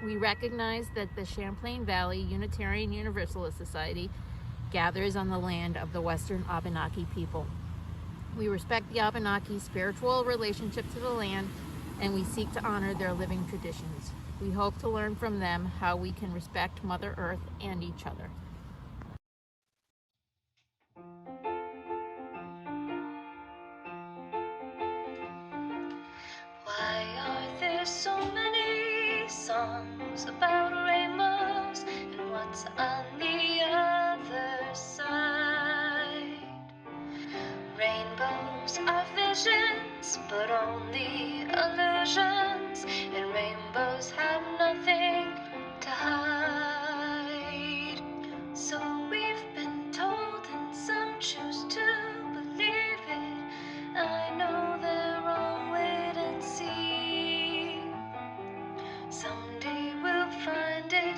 We recognize that the Champlain Valley Unitarian Universalist Society gathers on the land of the Western Abenaki people. We respect the Abenaki spiritual relationship to the land, and we seek to honor their living traditions. We hope to learn from them how we can respect Mother Earth and each other. Why are there so many songs about rainbows, and what's on the other side? Rainbows are visions, but only illusions, and rainbows have nothing to hide. So we've been told, and some choose to believe it. I know they're wrong, wait and see. Someday we'll find it,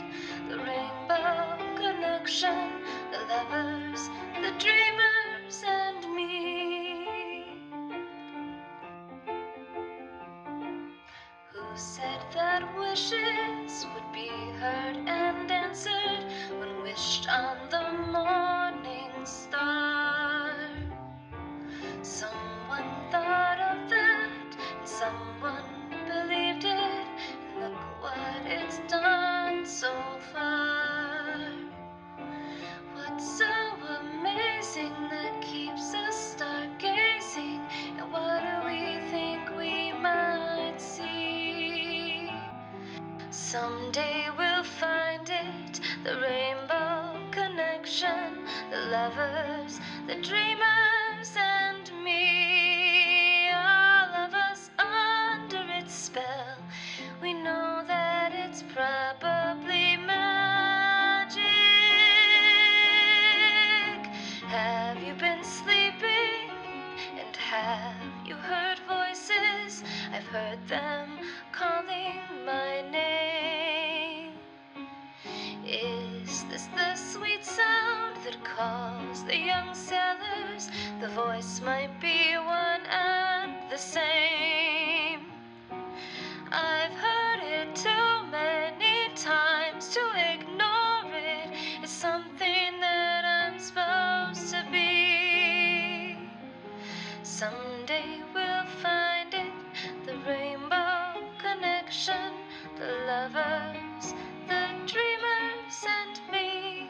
the rainbow connection, the lovers, the dreamers, and me. Who said that wishes would be heard and answered when wished on the morning star? Someone thought of that, and someone believed it, and look what it's done so far. What's so amazing that keeps us stargazing, and what do we think we might see? Someday we'll find it, the rainbow connection, the lovers, the dreamers, and me. All of us under its spell, we know that it's probably magic. Have you been sleeping, and have you heard voices? I've heard them calling my name. Is this the sweet sound that calls the young sailors? The voice might be one and the same. I've heard it too many times to ignore it. It's something that I'm supposed to be. Someday we'll find it, the rainbow connection, the lovers, the dreamers, and me.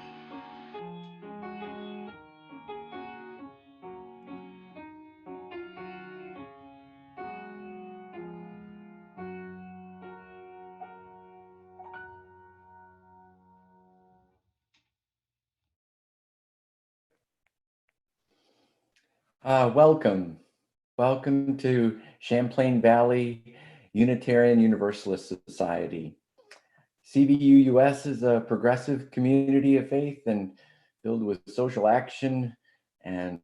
Welcome to Champlain Valley Unitarian Universalist Society. CVUUS is a progressive community of faith and filled with social action and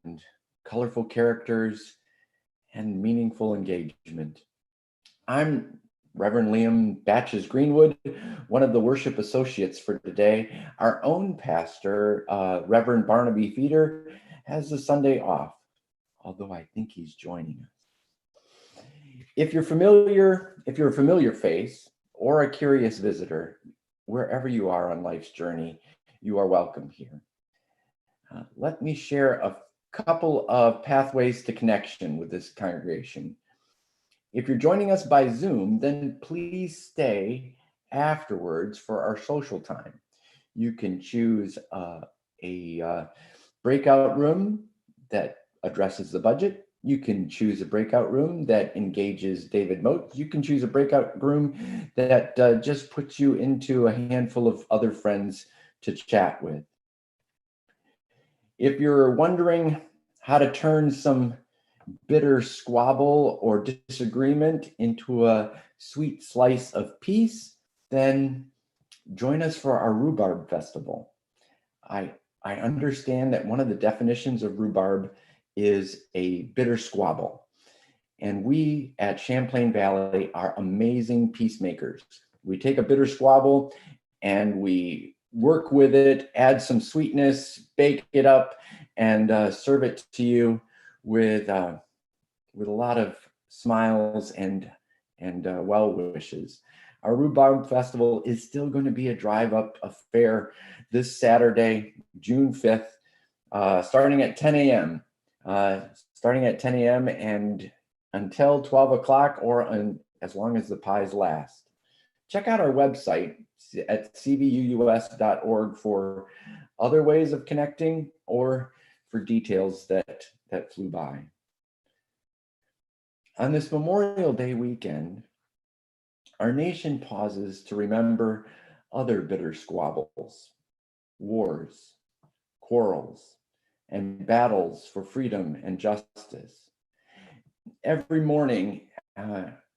colorful characters and meaningful engagement. I'm Reverend Liam Batches Greenwood, one of the worship associates for today. Our own pastor, Reverend Barnaby Feeder, has the Sunday off, although I think he's joining us. If you're a familiar face or a curious visitor, wherever you are on life's journey, you are welcome here. Let me share a couple of pathways to connection with this congregation. If you're joining us by Zoom, then please stay afterwards for our social time. You can choose a breakout room that addresses the budget. You can choose a breakout room that engages David Moat. You can choose a breakout room that just puts you into a handful of other friends to chat with. If you're wondering how to turn some bitter squabble or disagreement into a sweet slice of peace, then join us for our Rhubarb Festival. I understand that one of the definitions of rhubarb is a bitter squabble. And we at Champlain Valley are amazing peacemakers. We take a bitter squabble and we work with it, add some sweetness, bake it up, and serve it to you with a lot of smiles and well wishes. our Rhubarb Festival is still going to be a drive-up affair this Saturday, June 5th, starting at 10 a.m. And until 12 o'clock or as long as the pies last. Check out our website at cvuus.org for other ways of connecting or for details that flew by. On this Memorial Day weekend, our nation pauses to remember other bitter squabbles, wars, quarrels, and battles for freedom and justice. Every morning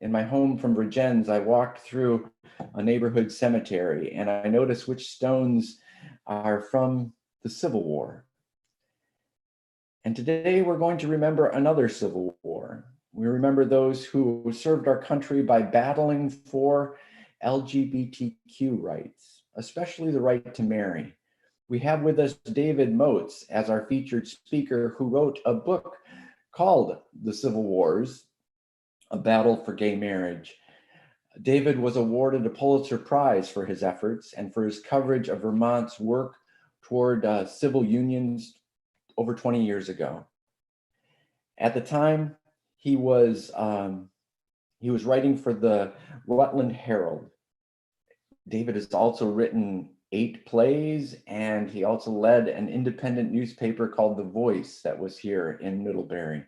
in my home from Virgins, I walked through a neighborhood cemetery and I noticed which stones are from the Civil War. And today we're going to remember another Civil War. We remember those who served our country by battling for LGBTQ rights, especially the right to marry. We have with us David Moats as our featured speaker, who wrote a book called The Civil Wars, A Battle for Gay Marriage. David was awarded a Pulitzer Prize for his efforts and for his coverage of Vermont's work toward civil unions over 20 years ago. At the time, he was writing for the Rutland Herald. David has also written 8 plays, and he also led an independent newspaper called The Voice that was here in Middlebury.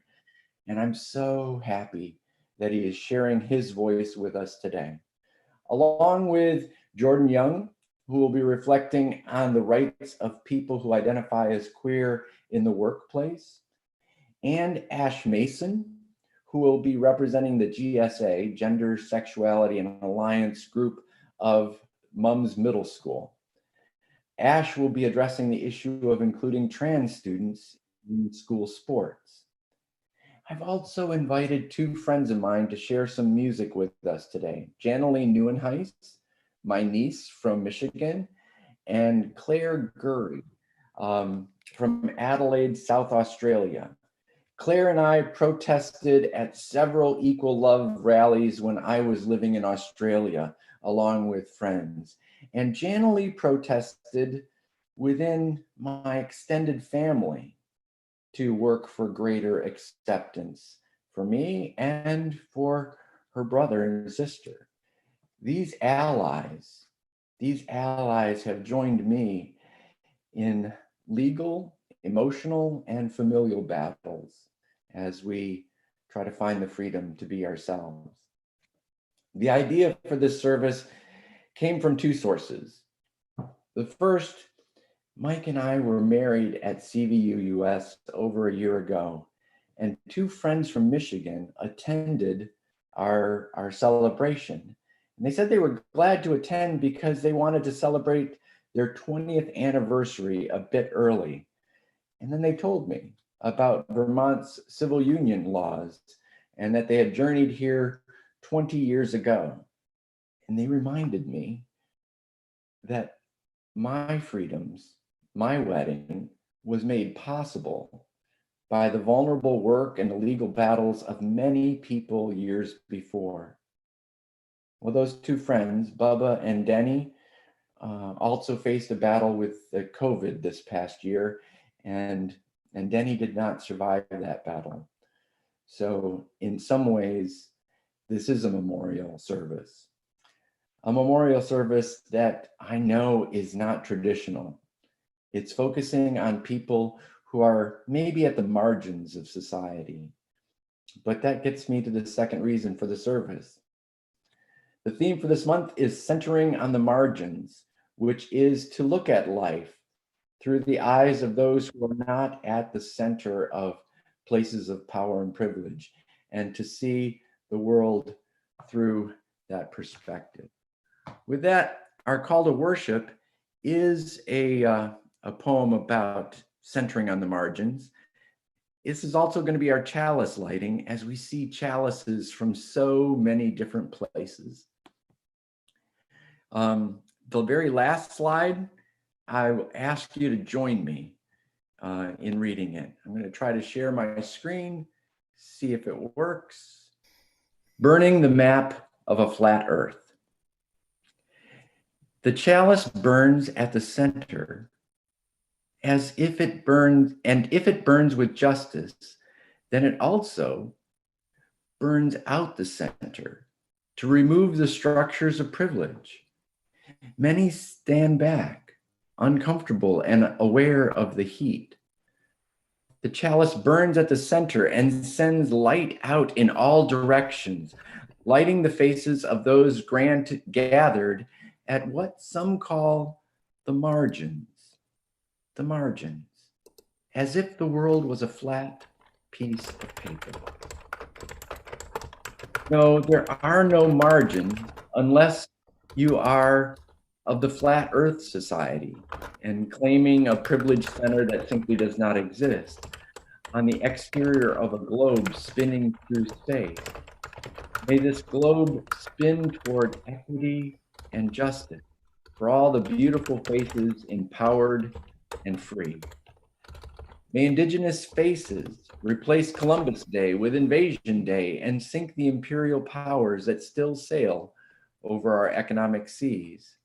And I'm so happy that he is sharing his voice with us today, along with Jordan Young, who will be reflecting on the rights of people who identify as queer in the workplace, and Ash Mason, who will be representing the GSA, Gender, Sexuality, and Alliance group of Mums Middle School. Ash will be addressing the issue of including trans students in school sports. I've also invited 2 friends of mine to share some music with us today. Janalee Neuenhuis, my niece from Michigan, and Claire Gurry from Adelaide, South Australia. Claire and I protested at several Equal Love rallies when I was living in Australia, along with friends. And Janalee protested within my extended family to work for greater acceptance for me and for her brother and sister. These allies have joined me in legal, emotional, and familial battles as we try to find the freedom to be ourselves. The idea for this service came from 2 sources. The first, Mike and I were married at CVUUS over a year ago, and 2 friends from Michigan attended our celebration. And they said they were glad to attend because they wanted to celebrate their 20th anniversary a bit early. And then they told me about Vermont's civil union laws and that they had journeyed here 20 years ago. And they reminded me that my freedoms, my wedding, was made possible by the vulnerable work and the legal battles of many people years before. Well, those 2 friends, Bubba and Denny, also faced a battle with COVID this past year, and Denny did not survive that battle. So in some ways, this is a memorial service that I know is not traditional. It's focusing on people who are maybe at the margins of society. But that gets me to the second reason for the service. The theme for this month is centering on the margins, which is to look at life through the eyes of those who are not at the center of places of power and privilege, and to see the world through that perspective. With that, our call to worship is a poem about centering on the margins. This is also going to be our chalice lighting as we see chalices from so many different places. The very last slide, I will ask you to join me in reading it. I'm going to try to share my screen, see if it works. Burning the map of a flat earth. The chalice burns at the center as if it burns, and if it burns with justice, then it also burns out the center to remove the structures of privilege. Many stand back, uncomfortable and aware of the heat. The chalice burns at the center and sends light out in all directions, lighting the faces of those gathered at what some call the margins, as if the world was a flat piece of paper. No, there are no margins unless you are of the Flat Earth Society and claiming a privileged center that simply does not exist on the exterior of a globe spinning through space. May this globe spin toward equity and justice for all the beautiful faces empowered and free. May Indigenous faces replace Columbus Day with Invasion Day and sink the imperial powers that still sail over our economic seas.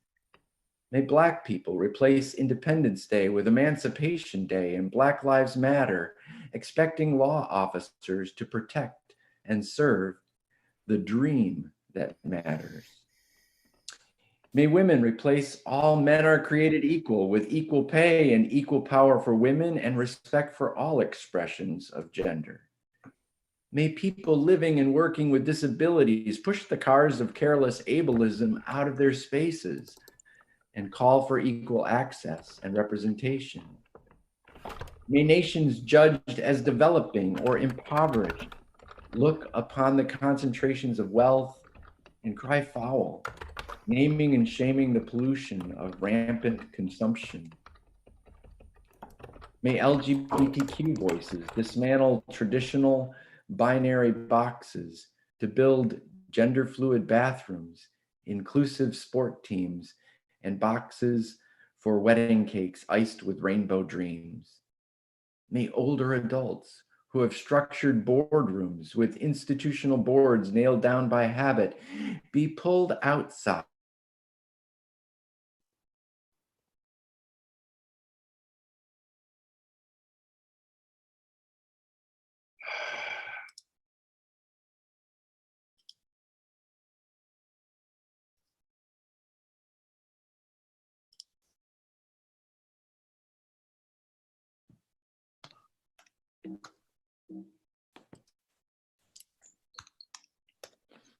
May Black people replace Independence Day with Emancipation Day and Black Lives Matter, expecting law officers to protect and serve the dream that matters. May women replace all men are created equal with equal pay and equal power for women and respect for all expressions of gender. May people living and working with disabilities push the cars of careless ableism out of their spaces and call for equal access and representation. May nations judged as developing or impoverished look upon the concentrations of wealth and cry foul, naming and shaming the pollution of rampant consumption. May LGBTQ voices dismantle traditional binary boxes to build gender fluid bathrooms, inclusive sport teams, and boxes for wedding cakes iced with rainbow dreams. May older adults who have structured boardrooms with institutional boards nailed down by habit be pulled outside.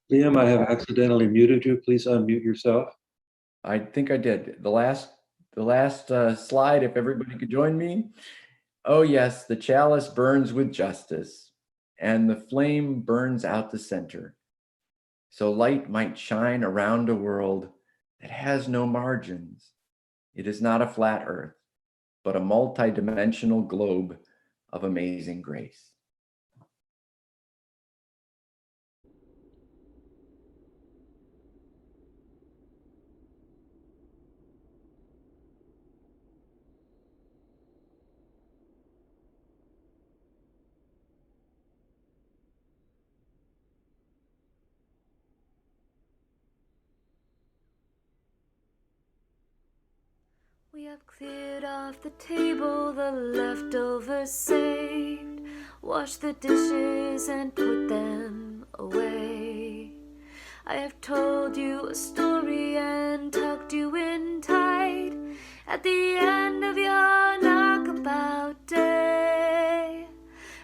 Liam, I have accidentally muted you. Please unmute yourself. I think I did. The last slide, if everybody could join me. Oh yes, the chalice burns with justice, and the flame burns out the center, so light might shine around a world that has no margins. It is not a flat earth, but a multi-dimensional globe of amazing grace. We have cleared off the table, the leftovers saved, washed the dishes and put them away. I have told you a story and tucked you in tight at the end of your knockabout day,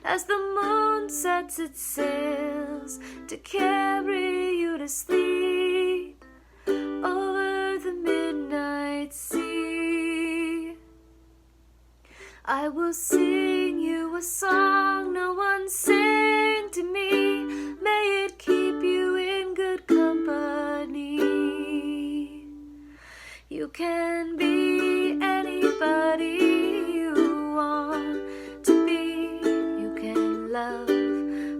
as the moon sets its sails to carry you to sleep over the midnight sea. I will sing you a song no one sang to me. May it keep you in good company. You can be anybody you want to be. You can love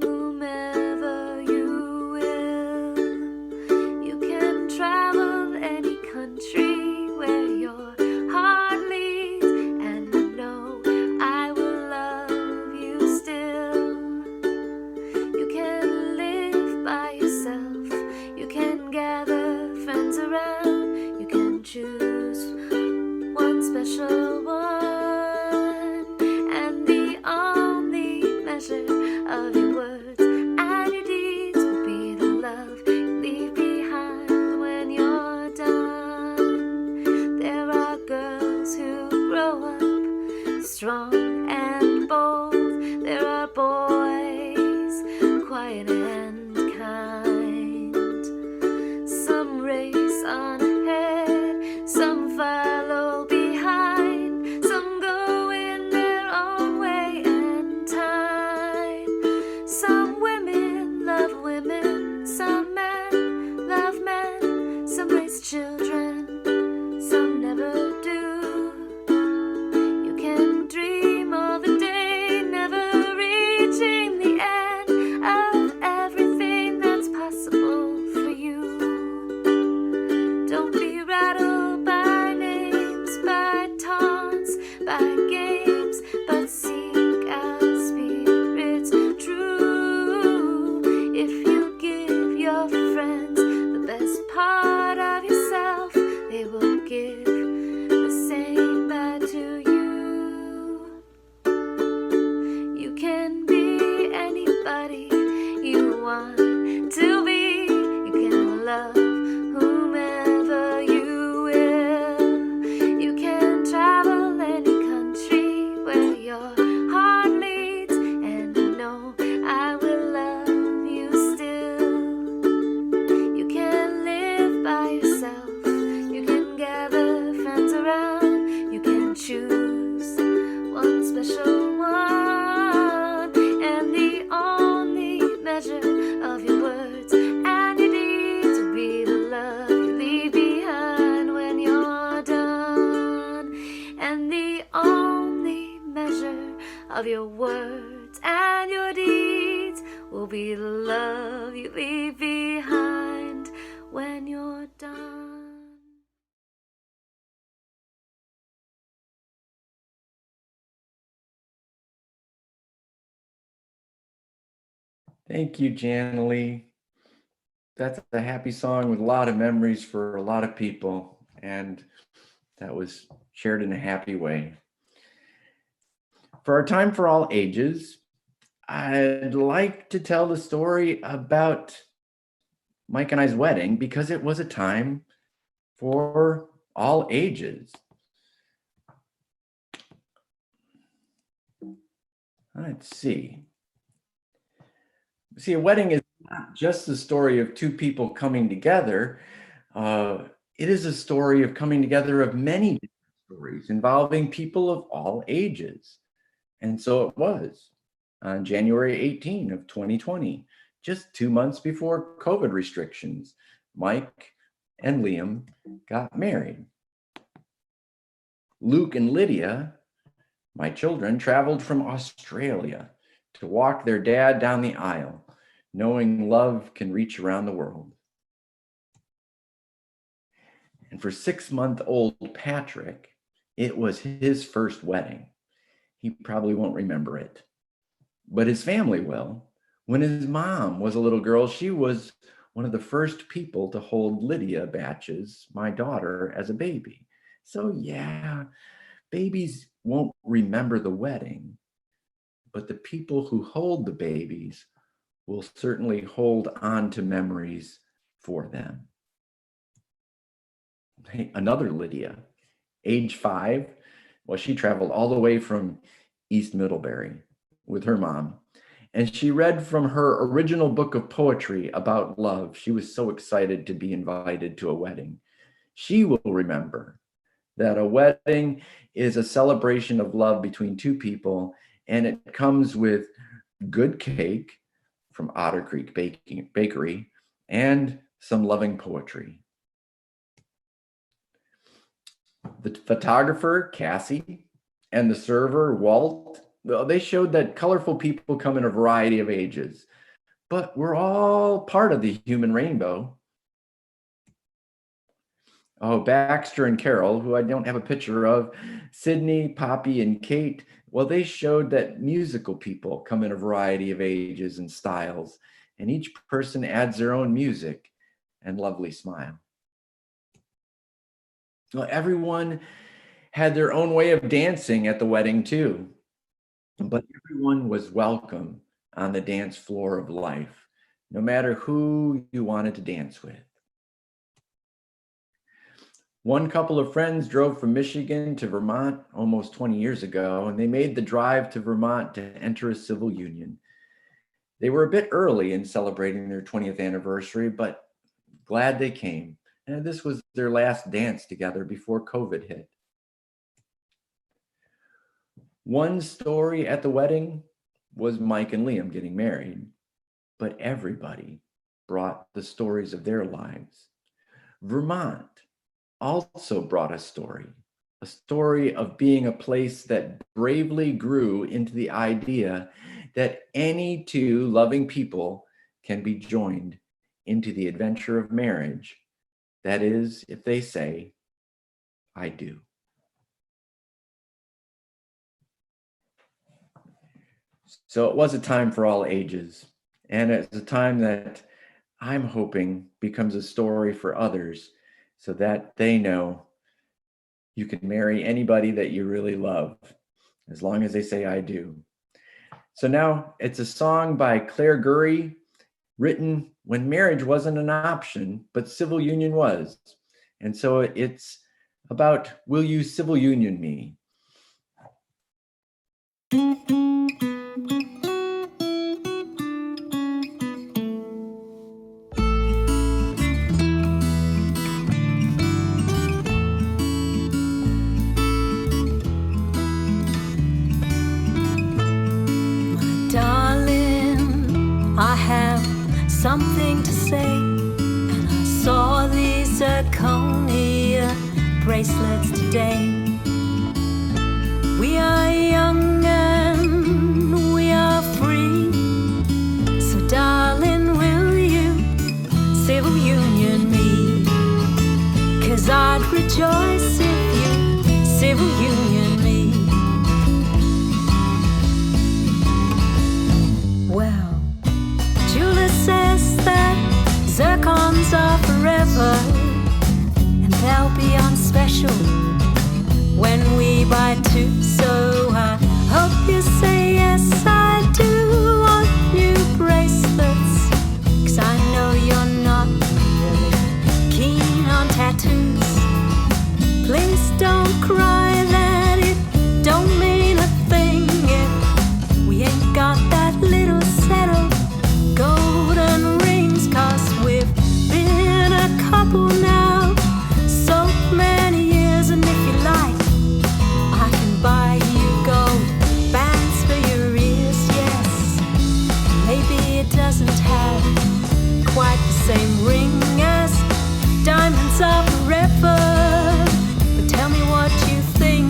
whomever you will. You can travel any country where your heart leads, and know I will love you still. You can live by yourself. You can gather friends around. You can choose strong and bold. There are boys, quiet and kind. Some race on ahead, some follow behind. Some go in their own way and time. Some women love women, some men love men. Some raise children, some never do. You can dream of a day never reaching the end of everything that's possible for you. Don't be rattled by names, by taunts, by games, but seek out spirits true. If you give your friends the best part of yourself, they will give the same back to you. You can be anybody you want to be. You can love whomever you will. You can travel any country where your heart leads, and know I will love you still. You can live by yourself. You can gather friends around. You can choose one special one, and the only measure of your words and your deeds will be the love you leave behind when you're done. And the only measure of your words and your deeds will be the love you leave behind when you're done. Thank you, Janalee. That's a happy song with a lot of memories for a lot of people, and that was shared in a happy way. For our time for all ages, I'd like to tell the story about Mike and I's wedding because it was a time for all ages. Let's see. See, a wedding is not just the story of two people coming together. It is a story of coming together of many different stories involving people of all ages. And so it was on January 18 of 2020, just 2 months before COVID restrictions. Mike and Liam got married. Luke and Lydia, my children, traveled from Australia to walk their dad down the aisle, knowing love can reach around the world. And for 6-month-old Patrick, it was his first wedding. He probably won't remember it, but his family will. When his mom was a little girl, she was one of the first people to hold Lydia Batches, my daughter, as a baby. So yeah, babies won't remember the wedding, but the people who hold the babies will certainly hold on to memories for them. Hey, another Lydia, age 5, well, she traveled all the way from East Middlebury with her mom, and she read from her original book of poetry about love. She was so excited to be invited to a wedding. She will remember that a wedding is a celebration of love between two people, and it comes with good cake from Otter Creek Bakery and some loving poetry. The photographer, Cassie, and the server, Walt, well, they showed that colorful people come in a variety of ages, but we're all part of the human rainbow. Oh, Baxter and Carol, who I don't have a picture of, Sydney, Poppy, and Kate, well, they showed that musical people come in a variety of ages and styles, and each person adds their own music and lovely smile. Well, everyone had their own way of dancing at the wedding too, but everyone was welcome on the dance floor of life, no matter who you wanted to dance with. One couple of friends drove from Michigan to Vermont almost 20 years ago, and they made the drive to Vermont to enter a civil union. They were a bit early in celebrating their 20th anniversary, but glad they came. And this was their last dance together before COVID hit. One story at the wedding was Mike and Liam getting married, but everybody brought the stories of their lives. Vermont also brought a story of being a place that bravely grew into the idea that any two loving people can be joined into the adventure of marriage. That is, if they say, I do. So it was a time for all ages, and it's a time that I'm hoping becomes a story for others so that they know you can marry anybody that you really love, as long as they say I do. So now it's a song by Claire Gurry, written when marriage wasn't an option, but civil union was. And so it's about, will you civil union me? Something to say, and I saw these zirconia bracelets today. We are young and we are free, so darling, will you civil union me? 'Cause I'd rejoice if you civil union me. Well, says that zircons are forever, and they'll be on special when we buy two. So I hope you say yes, I do want new bracelets, 'cause I know you're not really keen on tattoos. Please don't cry that it don't mean a thing if we ain't got that little set of golden rings, 'cause we've been a couple now so many years. And if you like, I can buy you gold bands for your ears. Yes, maybe it doesn't have quite the same ring as diamonds are forever, but tell me what you think,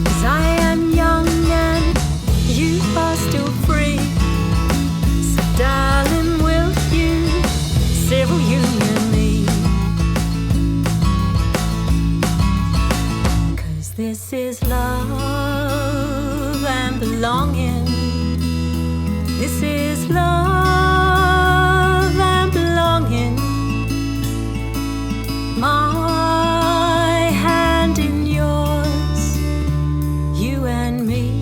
'cause I am young and you are still free. Darling, will you civil union me? 'Cause this is love and belonging. This is love and belonging. My hand in yours, you and me.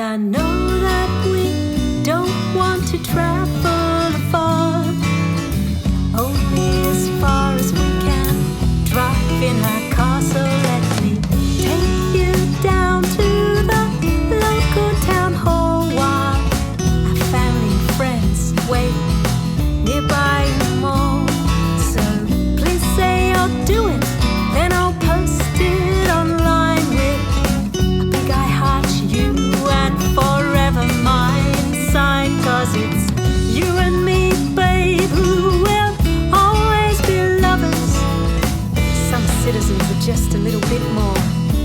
I know that we don't want to travel far, only as far as we can drive in our car. So let me take you down to the local town hall while our family and friends wait nearby in the mall. So please say you'll do it, then I'll post it online with a big I heart you and forever mine sign. 'Cause it's you and me, babe, who will always be lovers. Some citizens are just a little bit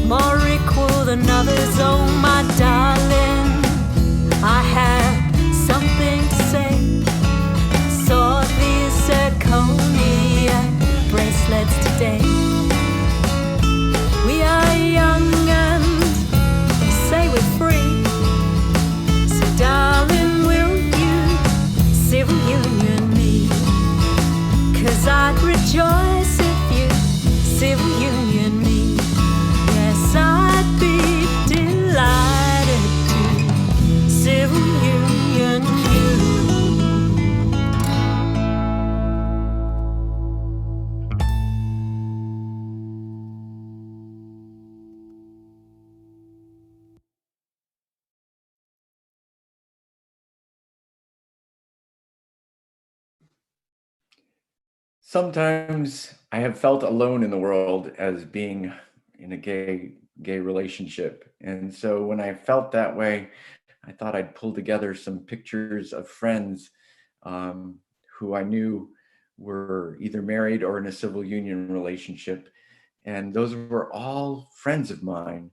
more equal than others. Oh my darling, I have something to say. Saw these zirconia civil union me. Yes, I'd be delighted to civil union you. Sometimes I have felt alone in the world as being in a gay relationship. And so when I felt that way, I thought I'd pull together some pictures of friends who I knew were either married or in a civil union relationship. And those were all friends of mine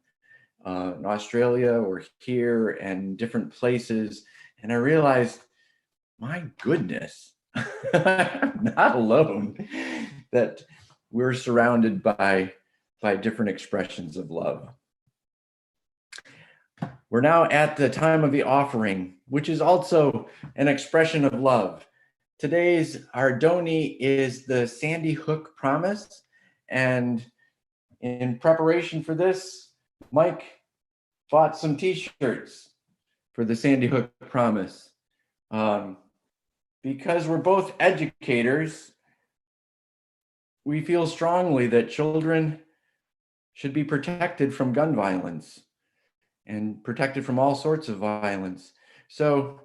in Australia or here and different places. And I realized, my goodness, I'm not alone, that we're surrounded by different expressions of love. We're now at the time of the offering, which is also an expression of love. Today's our donee is the Sandy Hook Promise. And in preparation for this, Mike bought some t-shirts for the Sandy Hook Promise. Because we're both educators, we feel strongly that children should be protected from gun violence and protected from all sorts of violence. So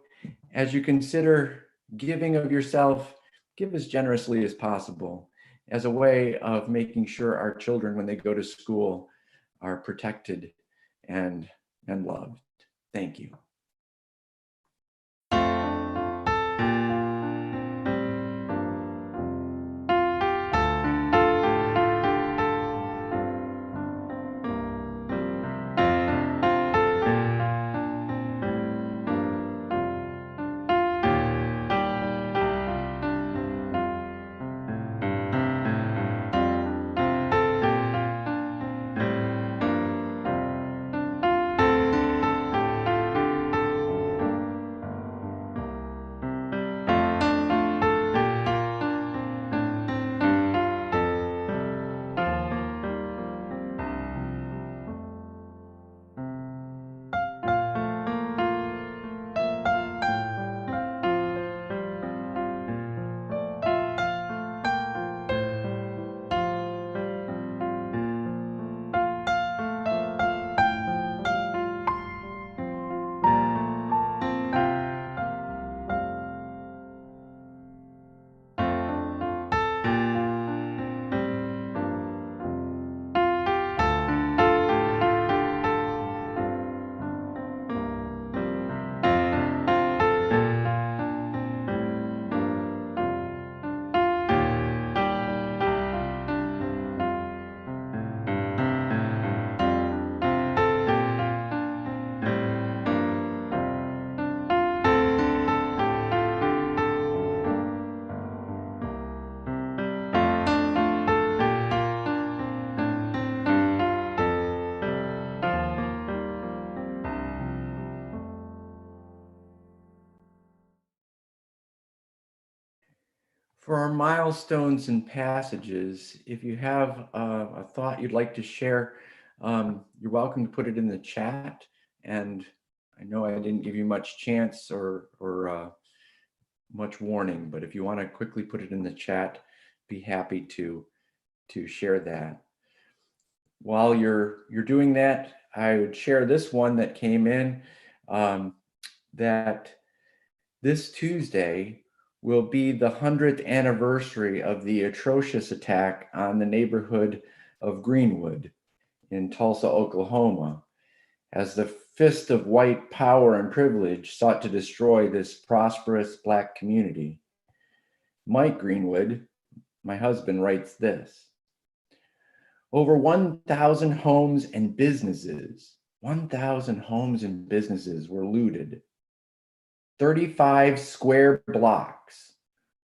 as you consider giving of yourself, give as generously as possible as a way of making sure our children, when they go to school, are protected and loved. Thank you. For our milestones and passages, if you have a thought you'd like to share, you're welcome to put it in the chat. And I know I didn't give you much chance or much warning, but if you want to quickly put it in the chat, be happy to share that. While you're doing that, I would share this one that came in, that this Tuesday will be the 100th anniversary of the atrocious attack on the neighborhood of Greenwood in Tulsa, Oklahoma, as the fist of white power and privilege sought to destroy this prosperous Black community. Mike Greenwood, my husband, writes this: over 1,000 homes and businesses, 1,000 homes and businesses were looted. 35 square blocks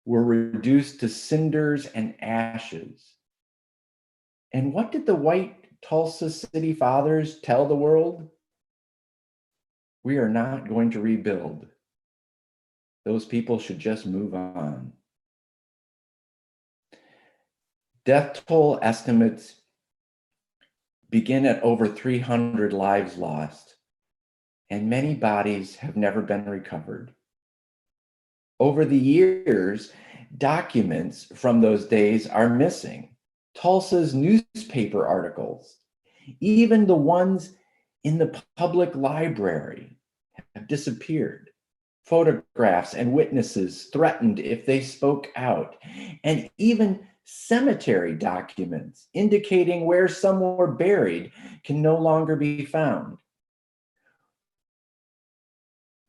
were reduced to cinders and ashes. And what did the white Tulsa City Fathers tell the world? We are not going to rebuild. Those people should just move on. Death toll estimates begin at over 300 lives lost, and many bodies have never been recovered. Over the years, documents from those days are missing. Tulsa's newspaper articles, even the ones in the public library, have disappeared. Photographs and witnesses threatened if they spoke out, and even cemetery documents indicating where some were buried can no longer be found.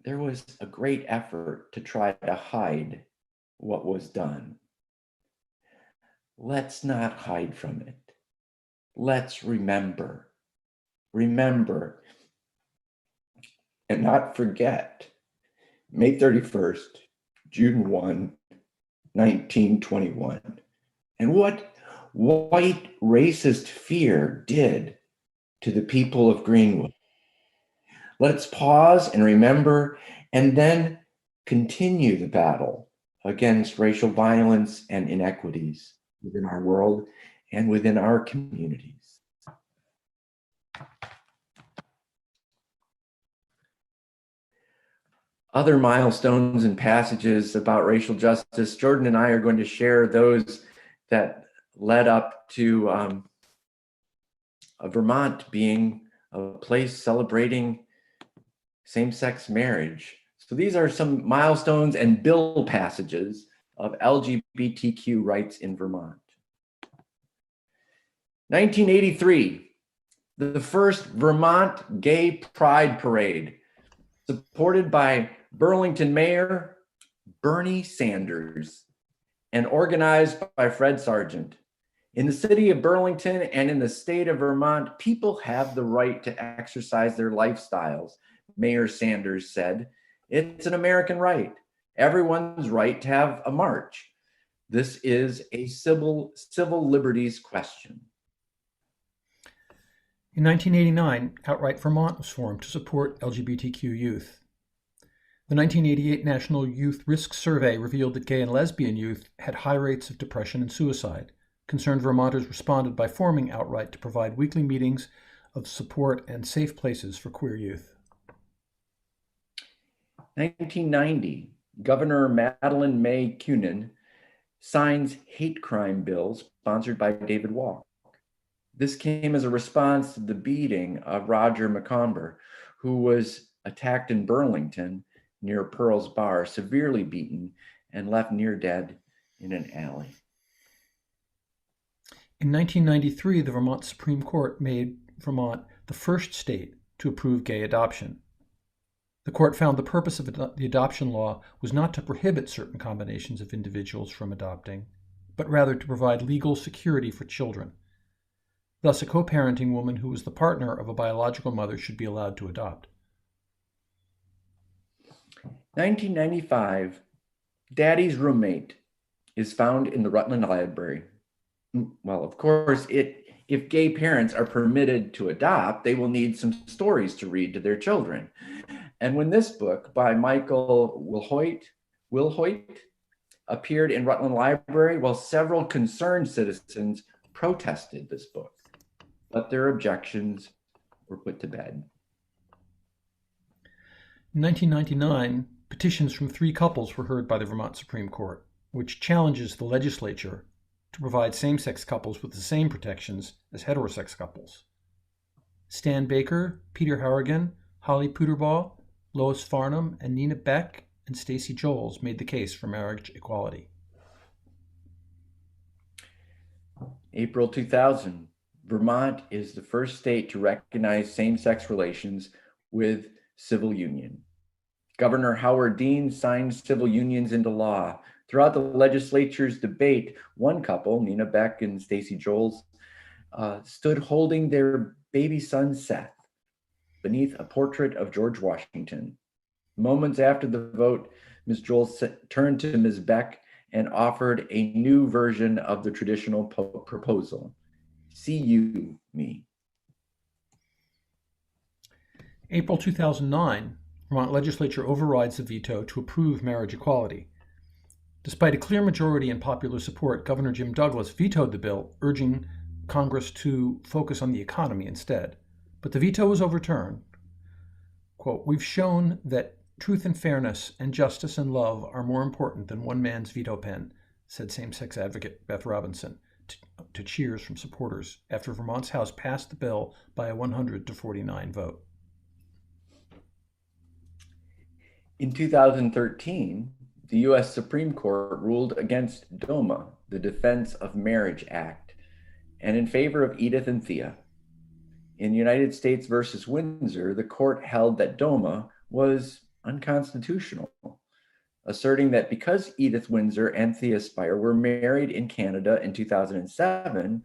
There was a great effort to try to hide what was done. Let's not hide from it. Let's remember, and not forget. May 31st, June 1, 1921. And what white racist fear did to the people of Greenwood. Let's pause and remember, and then continue the battle against racial violence and inequities within our world and within our communities. Other milestones and passages about racial justice, Jordan and I are going to share those that led up to Vermont being a place celebrating same-sex marriage. So these are some milestones and bill passages of LGBTQ rights in Vermont. 1983, the first Vermont Gay Pride Parade, supported by Burlington Mayor Bernie Sanders and organized by Fred Sargent. In the city of Burlington and in the state of Vermont, people have the right to exercise their lifestyles, Mayor Sanders said. It's an American right. Everyone's right to have a march. This is a civil liberties question. In 1989, Outright Vermont was formed to support LGBTQ youth. The 1988 National Youth Risk Survey revealed that gay and lesbian youth had high rates of depression and suicide. Concerned Vermonters responded by forming Outright to provide weekly meetings of support and safe places for queer youth. 1990, Governor Madeline May Kunin signs hate crime bill sponsored by David Walk. This came as a response to the beating of Roger McComber, who was attacked in Burlington near Pearl's Bar, severely beaten and left near dead in an alley. In 1993, the Vermont Supreme Court made Vermont the first state to approve gay adoption. The court found the purpose of the adoption law was not to prohibit certain combinations of individuals from adopting, but rather to provide legal security for children. Thus, a co-parenting woman who was the partner of a biological mother should be allowed to adopt. 1995, Daddy's Roommate is found in the Rutland Library. Well, of course, if gay parents are permitted to adopt, they will need some stories to read to their children. And when this book by Michael Wilhoit appeared in Rutland Library, well, several concerned citizens protested this book, but their objections were put to bed. In 1999, petitions from 3 couples were heard by the Vermont Supreme Court, which challenges the legislature to provide same-sex couples with the same protections as heterosex couples. Stan Baker, Peter Harrigan, Holly Puderbaugh, Lois Farnham, and Nina Beck and Stacy Joels made the case for marriage equality. April 2000, Vermont is the first state to recognize same-sex relations with civil union. Governor Howard Dean signed civil unions into law. Throughout the legislature's debate, one couple, Nina Beck and Stacy Joels, stood holding their baby son Seth beneath a portrait of George Washington. Moments after the vote, Ms. Joels turned to Ms. Beck and offered a new version of the traditional proposal. See you, me. April 2009, Vermont legislature overrides the veto to approve marriage equality. Despite a clear majority and popular support, Governor Jim Douglas vetoed the bill, urging Congress to focus on the economy instead. But the veto was overturned. Quote, "We've shown that truth and fairness and justice and love are more important than one man's veto pen," said same-sex advocate Beth Robinson to cheers from supporters after Vermont's House passed the bill by a 100-49 vote. In 2013, the U.S. Supreme Court ruled against DOMA, the Defense of Marriage Act, and in favor of Edith and Thea. In United States versus Windsor, the court held that DOMA was unconstitutional, asserting that because Edith Windsor and Thea Spire were married in Canada in 2007,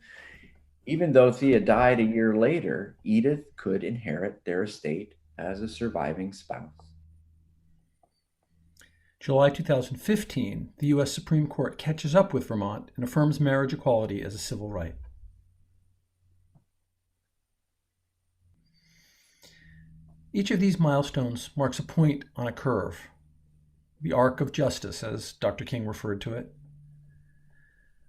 even though Thea died a year later, Edith could inherit their estate as a surviving spouse. July 2015, the U.S. Supreme Court catches up with Vermont and affirms marriage equality as a civil right. Each of these milestones marks a point on a curve, the arc of justice, as Dr. King referred to it.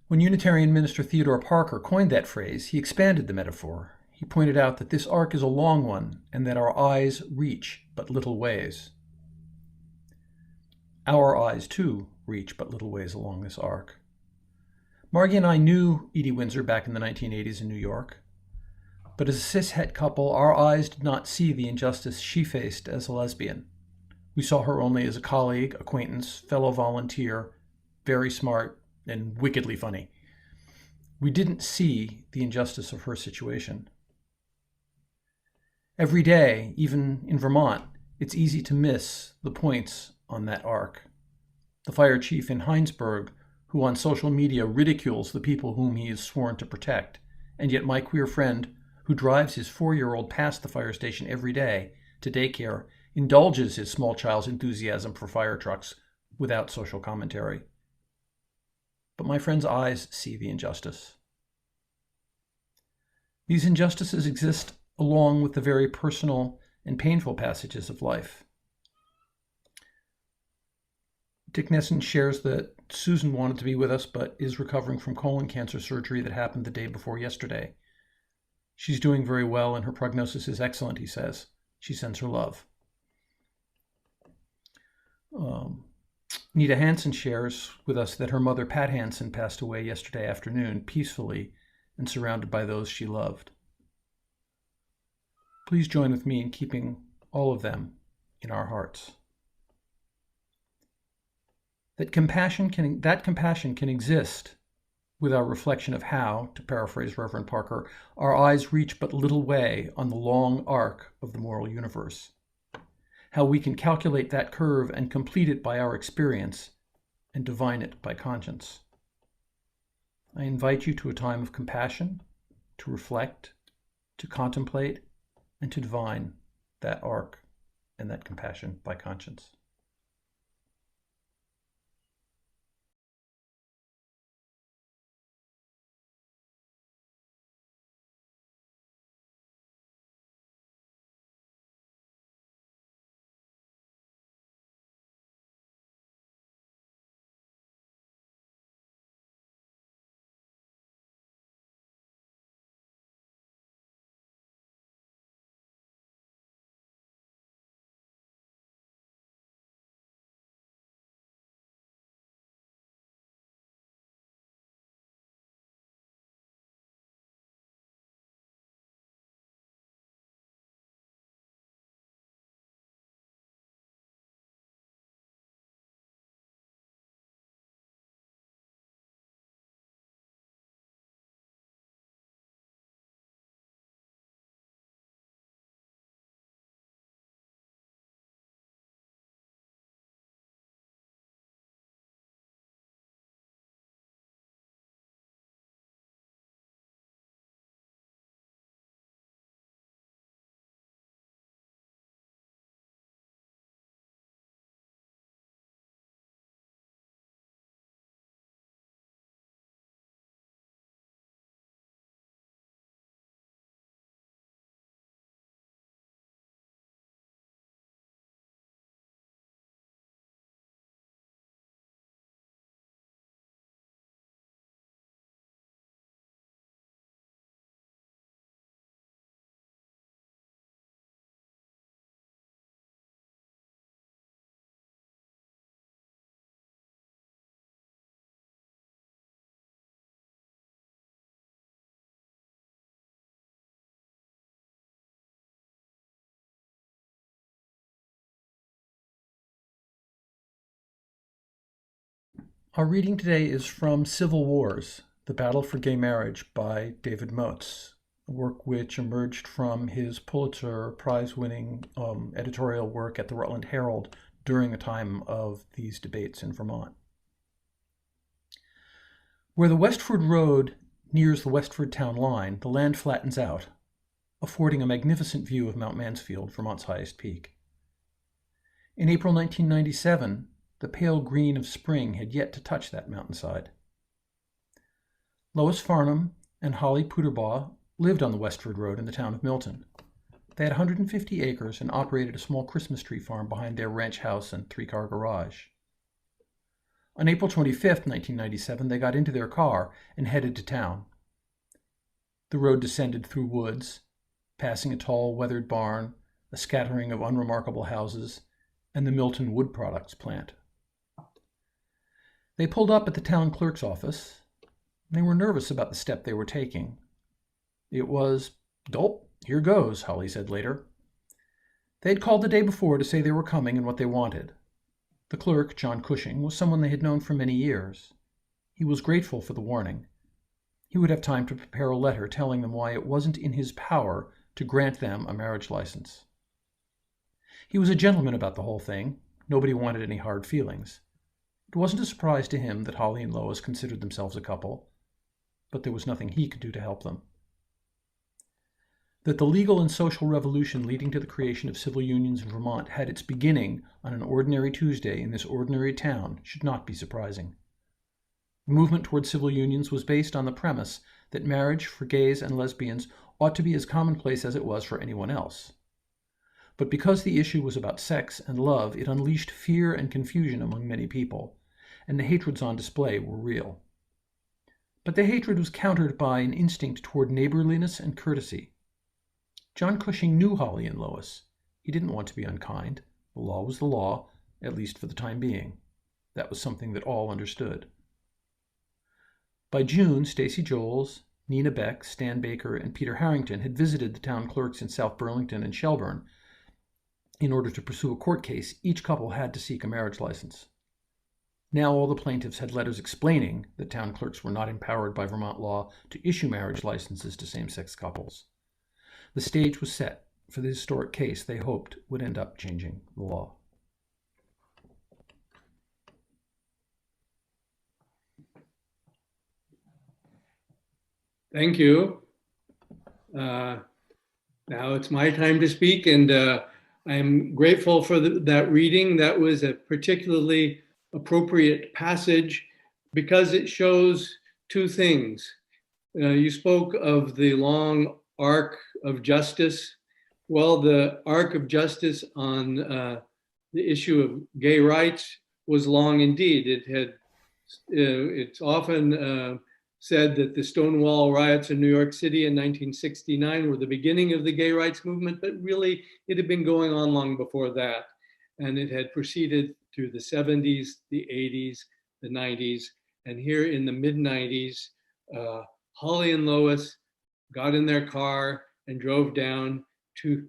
When Unitarian minister Theodore Parker coined that phrase, he expanded the metaphor. He pointed out that this arc is a long one and that our eyes reach but little ways. Our eyes, too, reach but little ways along this arc. Margie and I knew Edie Windsor back in the 1980s in New York. But as a cis-het couple, our eyes did not see the injustice she faced as a lesbian. We saw her only as a colleague, acquaintance, fellow volunteer, very smart, and wickedly funny. We didn't see the injustice of her situation. Every day, even in Vermont, it's easy to miss the points on that arc. The fire chief in Heinsberg, who on social media ridicules the people whom he is sworn to protect, and yet my queer friend, who drives his 4-year-old past the fire station every day to daycare, indulges his small child's enthusiasm for fire trucks without social commentary. But my friend's eyes see the injustice. These injustices exist along with the very personal and painful passages of life. Dick Nesson shares that Susan wanted to be with us but is recovering from colon cancer surgery that happened the day before yesterday. She's doing very well and her prognosis is excellent, he says. She sends her love. Nita Hansen shares with us that her mother, Pat Hansen, passed away yesterday afternoon, peacefully and surrounded by those she loved. Please join with me in keeping all of them in our hearts. That compassion can exist with our reflection of how, to paraphrase Reverend Parker, our eyes reach but little way on the long arc of the moral universe. How we can calculate that curve and complete it by our experience and divine it by conscience. I invite you to a time of compassion, to reflect, to contemplate, and to divine that arc and that compassion by conscience. Our reading today is from Civil Wars, The Battle for Gay Marriage by David Moats, a work which emerged from his Pulitzer Prize-winning editorial work at the Rutland Herald during the time of these debates in Vermont. Where the Westford Road nears the Westford town line, the land flattens out, affording a magnificent view of Mount Mansfield, Vermont's highest peak. In April 1997, the pale green of spring had yet to touch that mountainside. Lois Farnham and Holly Puderbaugh lived on the Westford Road in the town of Milton. They had 150 acres and operated a small Christmas tree farm behind their ranch house and three-car garage. On April 25, 1997, they got into their car and headed to town. The road descended through woods, passing a tall, weathered barn, a scattering of unremarkable houses, and the Milton Wood Products plant. They pulled up at the town clerk's office. They were nervous about the step they were taking. It was, "Dope, here goes," Holly said later. They had called the day before to say they were coming and what they wanted. The clerk, John Cushing, was someone they had known for many years. He was grateful for the warning. He would have time to prepare a letter telling them why it wasn't in his power to grant them a marriage license. He was a gentleman about the whole thing. Nobody wanted any hard feelings. It wasn't a surprise to him that Holly and Lois considered themselves a couple, but there was nothing he could do to help them. That the legal and social revolution leading to the creation of civil unions in Vermont had its beginning on an ordinary Tuesday in this ordinary town should not be surprising. The movement toward civil unions was based on the premise that marriage for gays and lesbians ought to be as commonplace as it was for anyone else. But because the issue was about sex and love, it unleashed fear and confusion among many people, and the hatreds on display were real. But the hatred was countered by an instinct toward neighborliness and courtesy. John Cushing knew Holly and Lois. He didn't want to be unkind. The law was the law, at least for the time being. That was something that all understood. By June, Stacey Joels, Nina Beck, Stan Baker, and Peter Harrington had visited the town clerks in South Burlington and Shelburne. In order to pursue a court case, each couple had to seek a marriage license. Now all the plaintiffs had letters explaining that town clerks were not empowered by Vermont law to issue marriage licenses to same-sex couples. The stage was set for the historic case they hoped would end up changing the law. Thank you. Now it's my time to speak, and I'm grateful for that reading. That was a particularly appropriate passage because it shows two things. You spoke of the long arc of justice. Well, the arc of justice on the issue of gay rights was long indeed. It's often said that the Stonewall riots in New York City in 1969 were the beginning of the gay rights movement, but really it had been going on long before that. And it had proceeded through the 70s, the 80s, the 90s, and here in the mid-90s, Holly and Lois got in their car and drove down to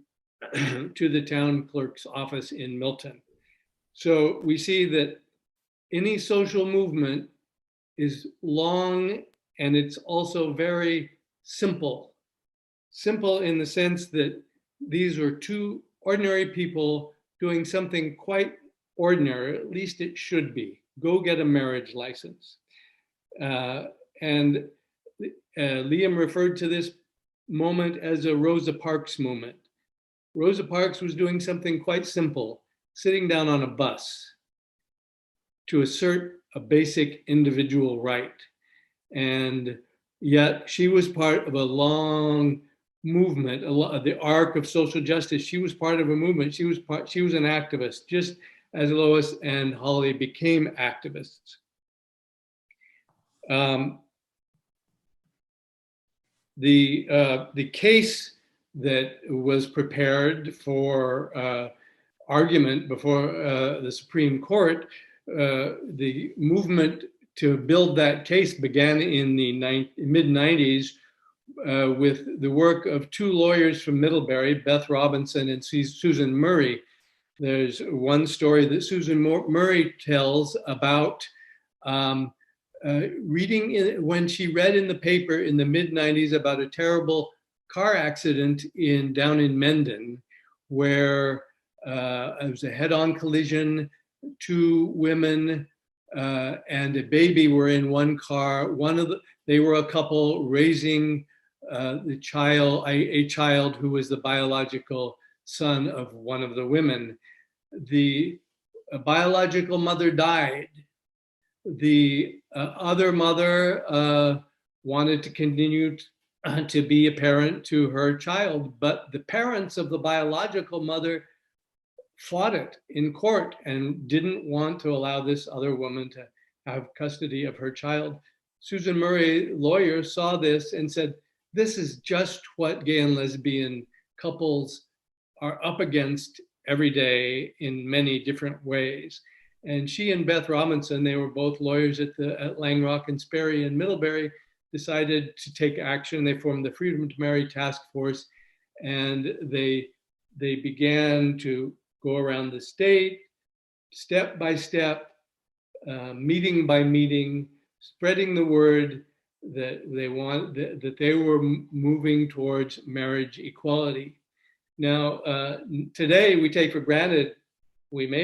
the town clerk's office in Milton. So we see that any social movement is long, and it's also very simple. Simple in the sense that these were two ordinary people doing something quite ordinary, at least it should be. Go get a marriage license. And Liam referred to this moment as a Rosa Parks moment. Rosa Parks was doing something quite simple, sitting down on a bus to assert a basic individual right. And yet she was part of a long movement, the arc of social justice. She was part of a movement. She was an activist, just as Lois and Holly became activists. The case that was prepared for argument before the Supreme Court, the movement to build that case began in the mid-90s with the work of two lawyers from Middlebury, Beth Robinson and Susan Murray. There's one story that Susan Murray tells about When she read in the paper in the mid-90s about a terrible car accident down in Mendon, where it was a head-on collision, 2 women and a baby were in one car. They were a couple raising a child who was the biological son of one of the women. The biological mother died. The other mother wanted to continue to be a parent to her child, but the parents of the biological mother fought it in court and didn't want to allow this other woman to have custody of her child. Susan Murray, lawyer, saw this and said, this is just what gay and lesbian couples are up against every day in many different ways. And she and Beth Robinson, they were both lawyers at Langrock and Sperry in Middlebury, decided to take action. They formed the Freedom to Marry Task Force, and they began to go around the state, step by step, meeting by meeting, spreading the word that they were moving towards marriage equality. Now, today we may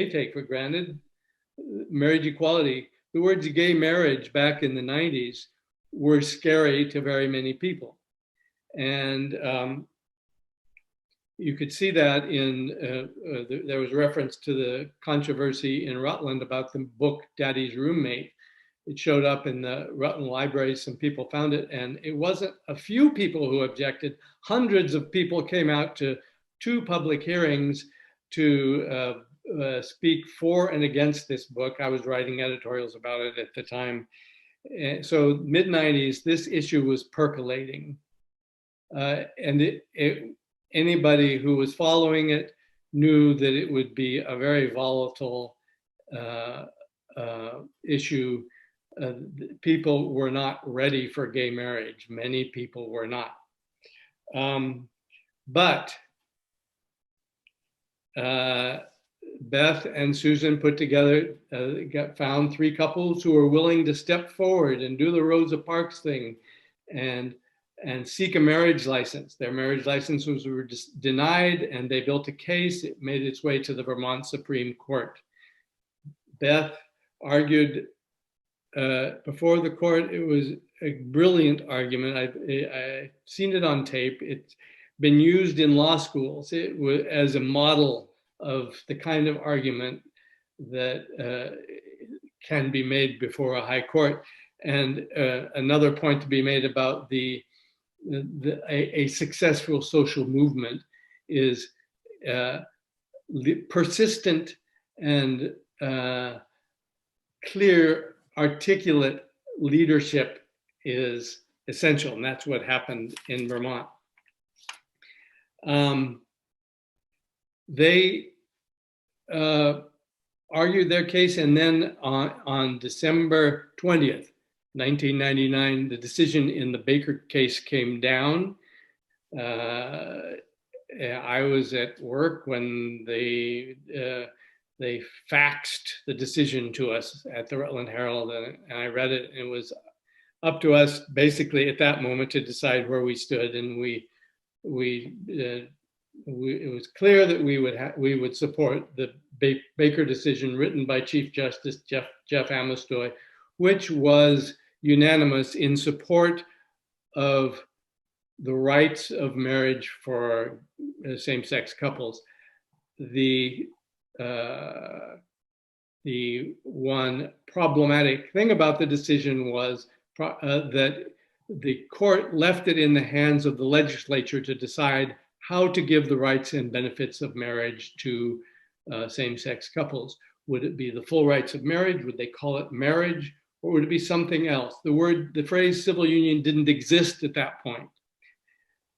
take for granted marriage equality. The words gay marriage back in the 90s were scary to very many people. And you could see that there was reference to the controversy in Rutland about the book Daddy's Roommate. It showed up in the Rutland library. Some people found it, and it wasn't a few people who objected. Hundreds of people came out to 2 public hearings to speak for and against this book. I was writing editorials about it at the time. So mid-90s, this issue was percolating. And anybody who was following it knew that it would be a very volatile issue. People were not ready for gay marriage. Many people were not. But Beth and Susan put together, found 3 couples who were willing to step forward and do the Rosa Parks thing and seek a marriage license. Their marriage licenses were denied, and they built a case. It made its way to the Vermont Supreme Court. Beth argued before the court. It was a brilliant argument. I've seen it on tape. It's been used in law schools as a model of the kind of argument that can be made before a high court. And another point to be made about a successful social movement is persistent and clear, articulate leadership is essential, and that's what happened in Vermont. They argued their case, and then on December 20th, 1999, the decision in the Baker case came down. I was at work when they faxed the decision to us at the Rutland Herald, and I read it. And it was up to us, basically, at that moment, to decide where we stood, and it was clear that we would support the Baker decision written by Chief Justice Jeff Amestoy, which was unanimous in support of the rights of marriage for same-sex couples. The one problematic thing about the decision was that the court left it in the hands of the legislature to decide how to give the rights and benefits of marriage to same-sex couples. Would it be the full rights of marriage? Would they call it marriage? Or would it be something else? The phrase civil union didn't exist at that point.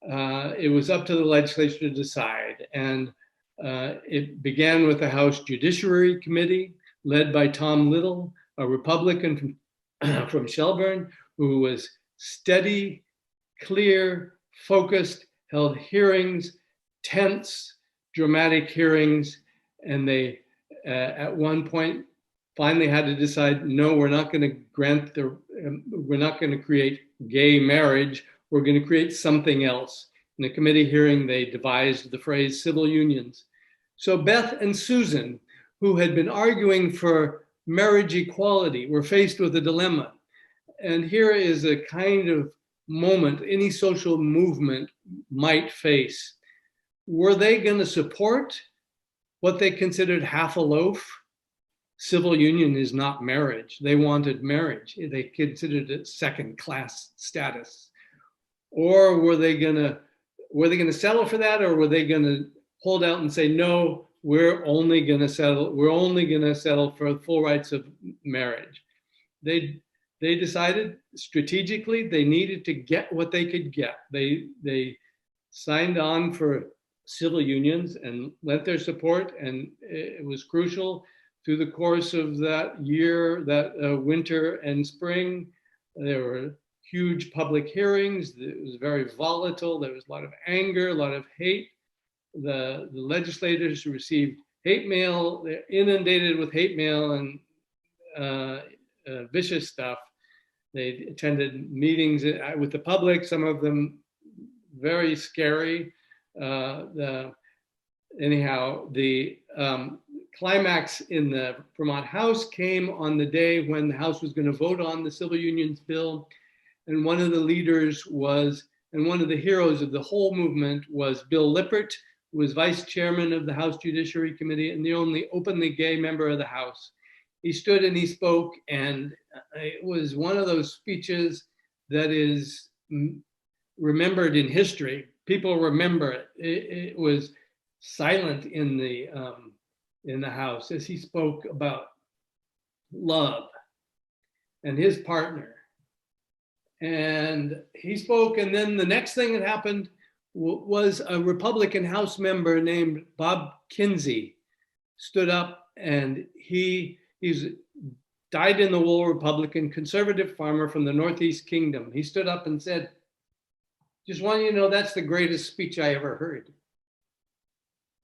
It was up to the legislature to decide. And it began with the House Judiciary Committee, led by Tom Little, a Republican from Shelburne, who was steady, clear, focused, held hearings, tense, dramatic hearings, and they at one point finally had to decide, no, we're not going to we're not going to create gay marriage. We're going to create something else. In a committee hearing, they devised the phrase civil unions. So Beth and Susan, who had been arguing for marriage equality, were faced with a dilemma. And here is a kind of moment any social movement might face. Were they going to support what they considered half a loaf? Civil union is not marriage. They wanted marriage. They considered it second-class status. Or were they going to settle for that, or were they going to hold out and say, no, we're only going to settle for full rights of marriage? They decided strategically they needed to get what they could get. They signed on for civil unions and lent their support, and it was crucial through the course of that year, that winter and spring. There were huge public hearings. It was very volatile. There was a lot of anger, a lot of hate. The legislators received hate mail. They're inundated with hate mail and vicious stuff. They attended meetings with the public, some of them very scary. The climax in the Vermont House came on the day when the House was going to vote on the civil unions bill. And one of the leaders and one of the heroes of the whole movement was Bill Lippert, who was vice chairman of the House Judiciary Committee and the only openly gay member of the House. He stood and he spoke, and it was one of those speeches that is remembered in history. People remember it. It was silent in the House as he spoke about love and his partner. And he spoke, and then the next thing that happened was a Republican House member named Bob Kinsey stood up, and he's dyed-in-the-wool Republican, conservative farmer from the Northeast Kingdom. He stood up and said, just want you to know that's the greatest speech I ever heard.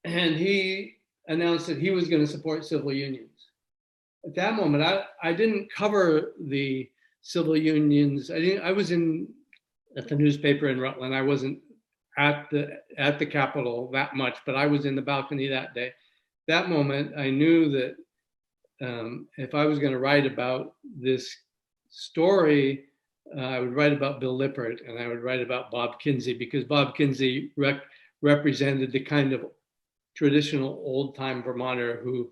And he announced that he was going to support civil unions. At that moment, I didn't cover the civil unions. I was at the newspaper in Rutland. I wasn't at the Capitol that much, but I was in the balcony that day. That moment, I knew that if I was going to write about this story, I would write about Bill Lippert and I would write about Bob Kinsey, because Bob Kinsey represented the kind of traditional old-time Vermonter who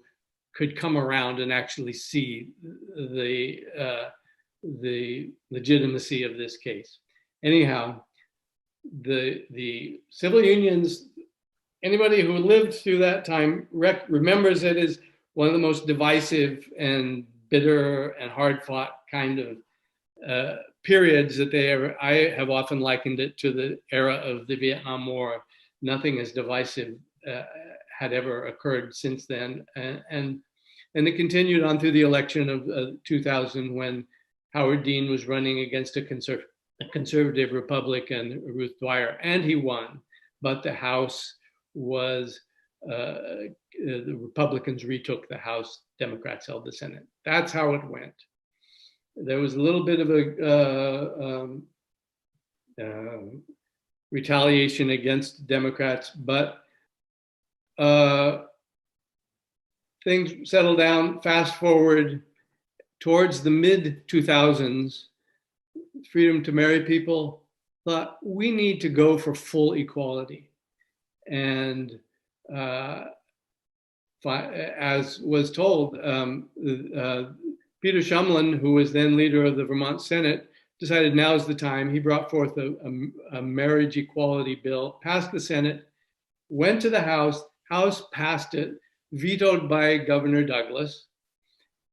could come around and actually see the legitimacy of this case. Anyhow, the civil unions, anybody who lived through that time remembers it as one of the most divisive and bitter and hard-fought kind of periods that they ever. I have often likened it to the era of the Vietnam War. Nothing as divisive had ever occurred since then, and it continued on through the election of 2000 when Howard Dean was running against a conservative Republican, Ruth Dwyer, and he won, but the House was. The Republicans retook the House, Democrats held the Senate. That's how it went. There was a little bit of a retaliation against Democrats, but things settled down. Fast forward towards the mid-2000s, Freedom to Marry people thought we need to go for full equality. And as was told, Peter Shumlin, who was then leader of the Vermont Senate, decided now's the time. He brought forth a marriage equality bill, passed the Senate, went to the House passed it, vetoed by Governor Douglas,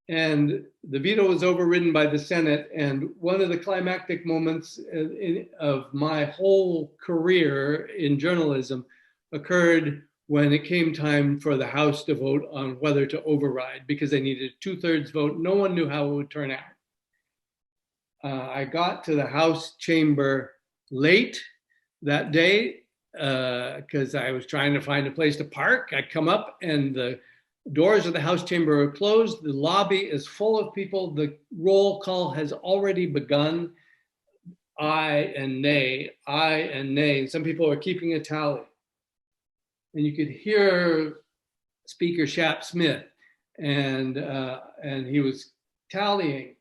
and the veto was overridden by the Senate. And one of the climactic moments of my whole career in journalism occurred when it came time for the House to vote on whether to override, because they needed a 2/3 vote. No one knew how it would turn out. I got to the House chamber late that day because I was trying to find a place to park. I come up and the Doors of the House chamber are closed. The lobby is full of people. The roll call has already begun. Aye and nay, aye and nay. And some people are keeping a tally. And you could hear Speaker Shap Smith, and he was tallying.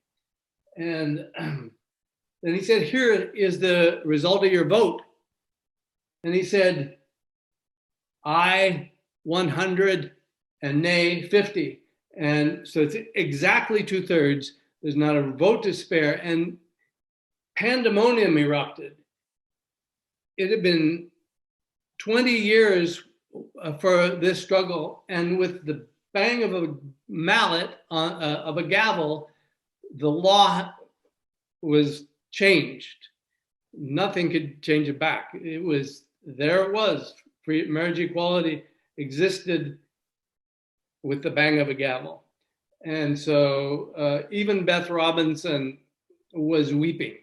And then he said, "Here is the result of your vote." And he said, "Aye 100 and nay 50." And so it's exactly 2/3. There's not a vote to spare. And pandemonium erupted. It had been 20 years for this struggle. And with the bang of a mallet, of a gavel, the law was changed. Nothing could change it back. It was, there it was. Free marriage equality existed with the bang of a gavel. And so even Beth Robinson was weeping.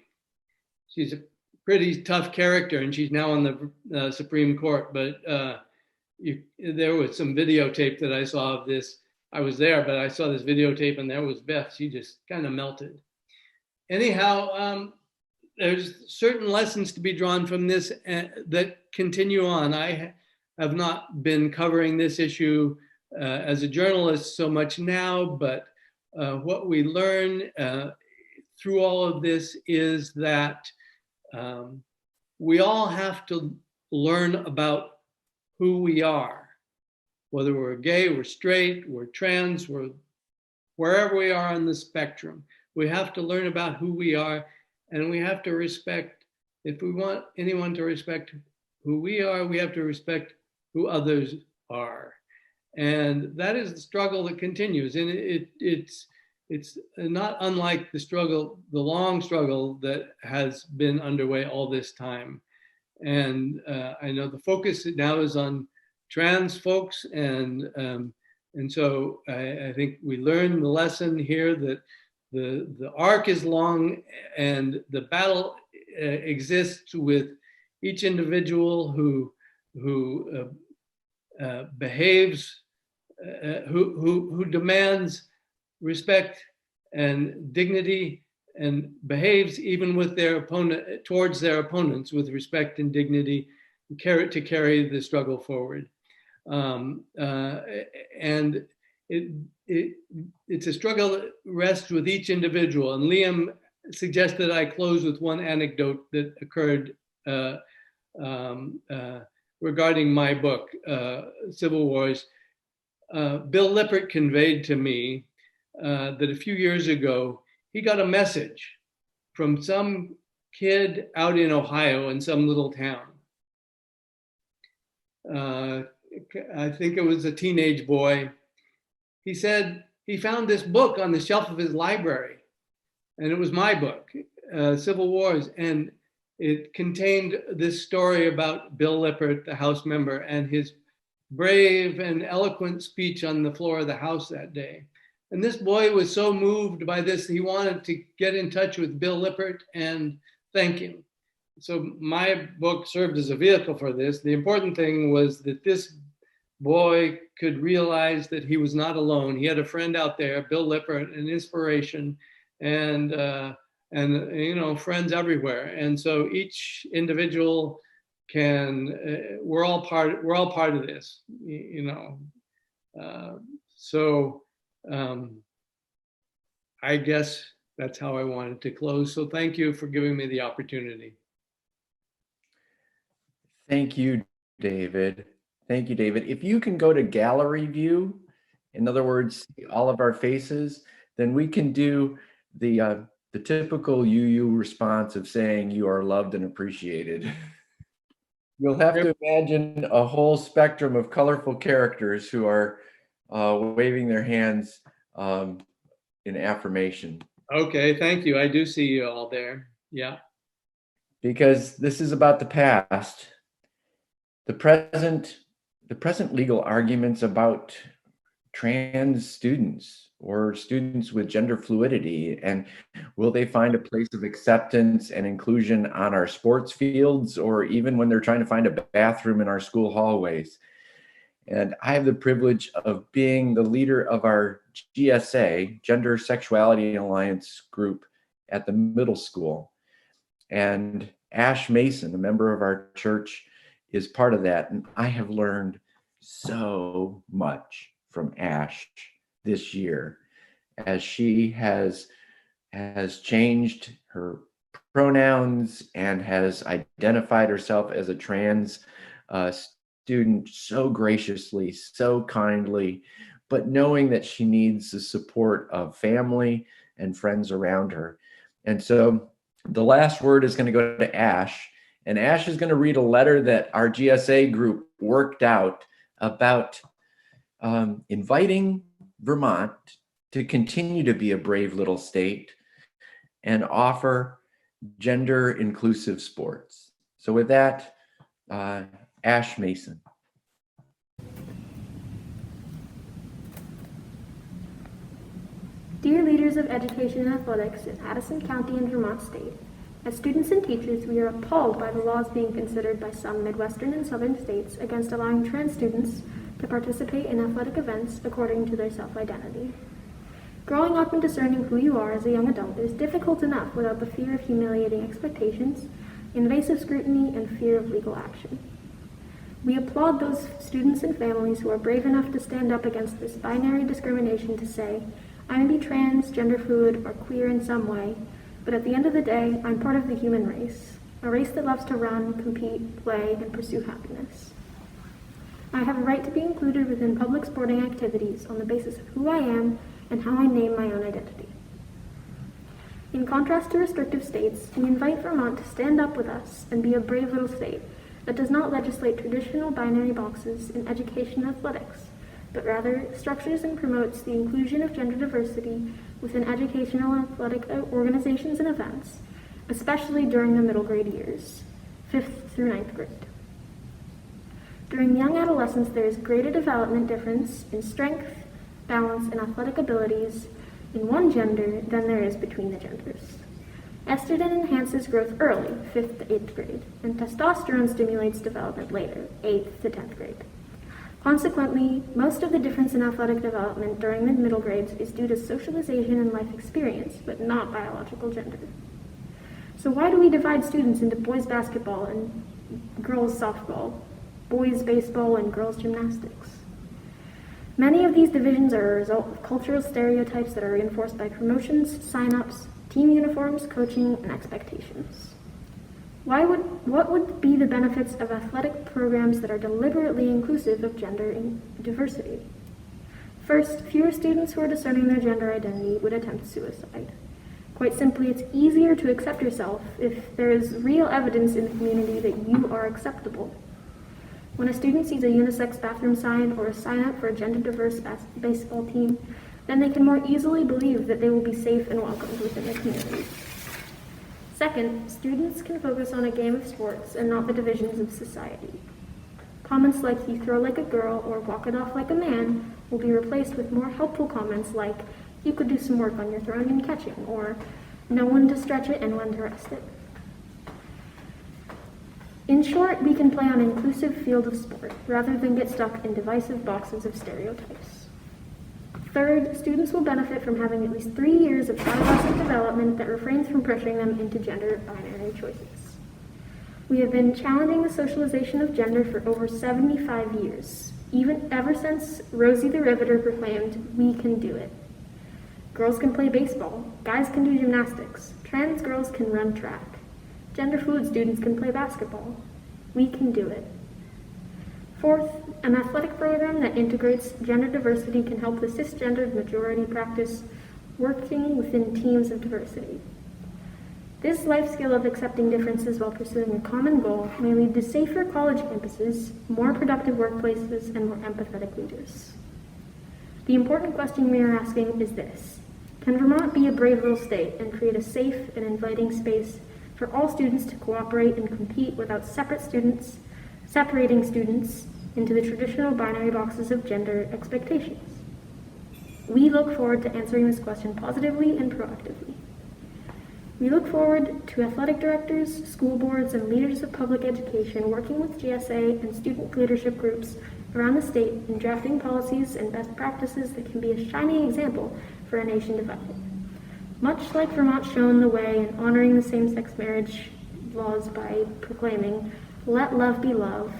She's a pretty tough character, and she's now on the Supreme Court. But there was some videotape that I saw of this. I was there, but I saw this videotape, and there was Beth. She just kind of melted. Anyhow, there's certain lessons to be drawn from this that continue on. I have not been covering this issue as a journalist so much now, but what we learn through all of this is that we all have to learn about who we are, whether we're gay, we're straight, we're trans, we're wherever we are on the spectrum. We have to learn about who we are, and we have to respect, if we want anyone to respect who we are, we have to respect who others are. And that is the struggle that continues. And it's not unlike the struggle, the long struggle that has been underway all this time. And I know the focus now is on trans folks. And so I think we learned the lesson here that the arc is long, and the battle exists with each individual who behaves, who demands respect and dignity, and behaves even with their opponent, towards their opponents, with respect and dignity, to carry the struggle forward. And it's a struggle that rests with each individual. And Liam suggested I close with one anecdote that occurred regarding my book, Civil Wars. Bill Lippert conveyed to me that a few years ago, he got a message from some kid out in Ohio in some little town. I think it was a teenage boy. He said he found this book on the shelf of his library, and it was my book, Civil Wars, and it contained this story about Bill Lippert, the House member, and his brave and eloquent speech on the floor of the House that day. And this boy was so moved by this, he wanted to get in touch with Bill Lippert and thank him. So my book served as a vehicle for this. The important thing was that this boy could realize that he was not alone. He had a friend out there, Bill Lippert, an inspiration, and you know, friends everywhere. And so each individual can, we're all part of this, you know. I guess that's how I wanted to close. So thank you for giving me the opportunity. Thank you, David. Thank you, David. If you can go to gallery view, in other words, see all of our faces, then we can do the typical UU response of saying you are loved and appreciated. You'll have to imagine a whole spectrum of colorful characters who are waving their hands in affirmation. Okay, thank you. I do see you all there. Yeah. Because this is about the past. The present legal arguments about trans students or students with gender fluidity, and will they find a place of acceptance and inclusion on our sports fields, or even when they're trying to find a bathroom in our school hallways? And I have the privilege of being the leader of our GSA, Gender Sexuality Alliance group at the middle school. And Ash Mason, a member of our church, is part of that. And I have learned so much from Ash this year as she has changed her pronouns and has identified herself as a trans student so graciously, so kindly, but knowing that she needs the support of family and friends around her. And so the last word is going to go to Ash, and Ash is going to read a letter that our GSA group worked out about inviting Vermont to continue to be a brave little state and offer gender inclusive sports. So with that, Ash Mason. Dear leaders of education and athletics in Addison County and Vermont State, as students and teachers, we are appalled by the laws being considered by some Midwestern and Southern states against allowing trans students to participate in athletic events according to their self-identity. Growing up and discerning who you are as a young adult is difficult enough without the fear of humiliating expectations, invasive scrutiny, and fear of legal action. We applaud those students and families who are brave enough to stand up against this binary discrimination to say, I may be trans, gender fluid, or queer in some way, but at the end of the day, I'm part of the human race, a race that loves to run, compete, play, and pursue happiness. I have a right to be included within public sporting activities on the basis of who I am and how I name my own identity. In contrast to restrictive states, we invite Vermont to stand up with us and be a brave little state that does not legislate traditional binary boxes in education and athletics, but rather structures and promotes the inclusion of gender diversity within educational and athletic organizations and events, especially during the middle grade years, 5th through 9th grade. During young adolescence, there is greater development difference in strength, balance, and athletic abilities in one gender than there is between the genders. Estrogen enhances growth early, 5th to 8th grade, and testosterone stimulates development later, 8th to 10th grade. Consequently, most of the difference in athletic development during the middle grades is due to socialization and life experience, but not biological gender. So why do we divide students into boys basketball and girls softball, boys baseball and girls gymnastics? Many of these divisions are a result of cultural stereotypes that are reinforced by promotions, sign-ups, team uniforms, coaching, and expectations. What would be the benefits of athletic programs that are deliberately inclusive of gender diversity? First, fewer students who are discerning their gender identity would attempt suicide. Quite simply, it's easier to accept yourself if there is real evidence in the community that you are acceptable. When a student sees a unisex bathroom sign or a sign up for a gender-diverse baseball team, then they can more easily believe that they will be safe and welcomed within the community. Second, students can focus on a game of sports and not the divisions of society. Comments like "you throw like a girl" or "walk it off like a man" will be replaced with more helpful comments like "you could do some work on your throwing and catching," or "know when to stretch it and when to rest it." In short, we can play on an inclusive field of sport rather than get stuck in divisive boxes of stereotypes. Third, students will benefit from having at least 3 years of adolescent development that refrains from pressuring them into gender binary choices. We have been challenging the socialization of gender for over 75 years, ever since Rosie the Riveter proclaimed, "We can do it." Girls can play baseball, guys can do gymnastics, trans girls can run track, gender fluid students can play basketball. We can do it. Fourth, an athletic program that integrates gender diversity can help the cisgendered majority practice working within teams of diversity. This life skill of accepting differences while pursuing a common goal may lead to safer college campuses, more productive workplaces, and more empathetic leaders. The important question we are asking is this: can Vermont be a brave little state and create a safe and inviting space for all students to cooperate and compete without separating students into the traditional binary boxes of gender expectations? We look forward to answering this question positively and proactively. We look forward to athletic directors, school boards, and leaders of public education working with GSA and student leadership groups around the state in drafting policies and best practices that can be a shining example for a nation divided. Much like Vermont's shown the way in honoring the same-sex marriage laws by proclaiming, "Let love be love,"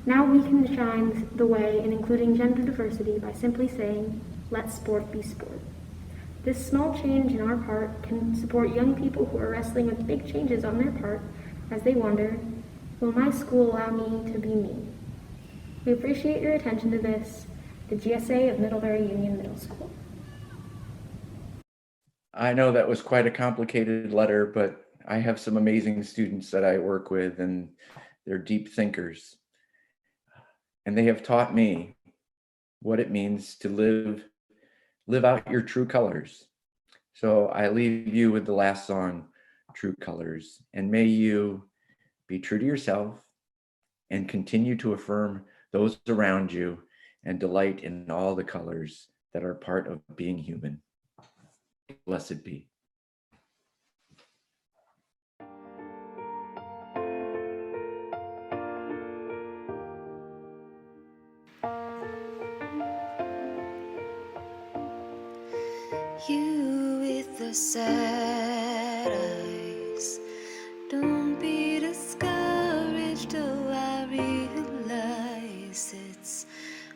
now we can shine the way in including gender diversity by simply saying, "Let sport be sport." This small change in our part can support young people who are wrestling with big changes on their part as they wonder, will my school allow me to be me? We appreciate your attention to this, the GSA of Middlebury Union Middle School. I know that was quite a complicated letter, but I have some amazing students that I work with, and they're deep thinkers. And they have taught me what it means to live out your true colors. So I leave you with the last song, True Colors, and may you be true to yourself and continue to affirm those around you and delight in all the colors that are part of being human. Blessed be. You with the sad eyes, don't be discouraged. Oh, I realize it's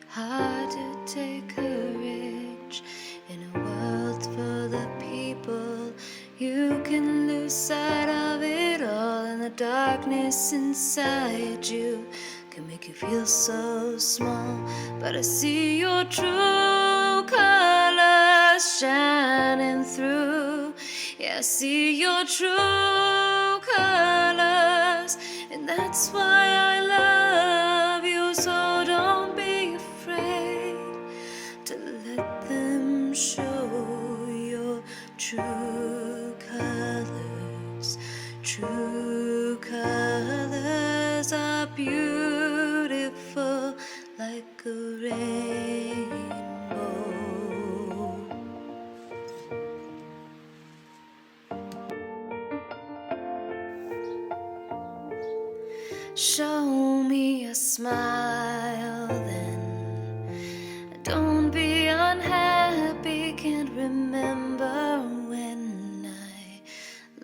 hard to take courage in a world full of people. You can lose sight of it all, and the darkness inside you can make you feel so small. But I see your true colors shining through. Yeah, I see your true colors, and that's why I love you. So don't be afraid to let them show your true colors. True colors are beautiful like a rainbow. Show me a smile then. Don't be unhappy. Can't remember when I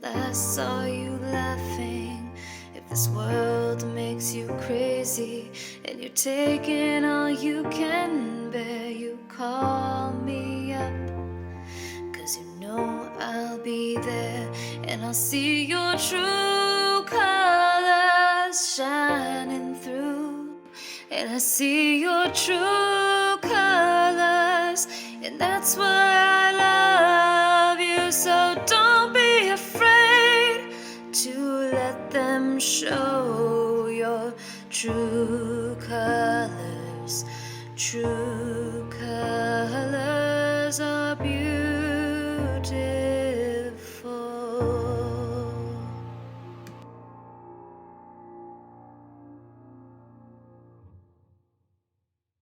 last saw you laughing. If this world makes you crazy and you're taking all you can bear, you call me up, 'cause you know I'll be there, and I'll see your true colors shining through. And I see your true colors, and that's why I love you. So don't be afraid to let them show your true colors. True colors are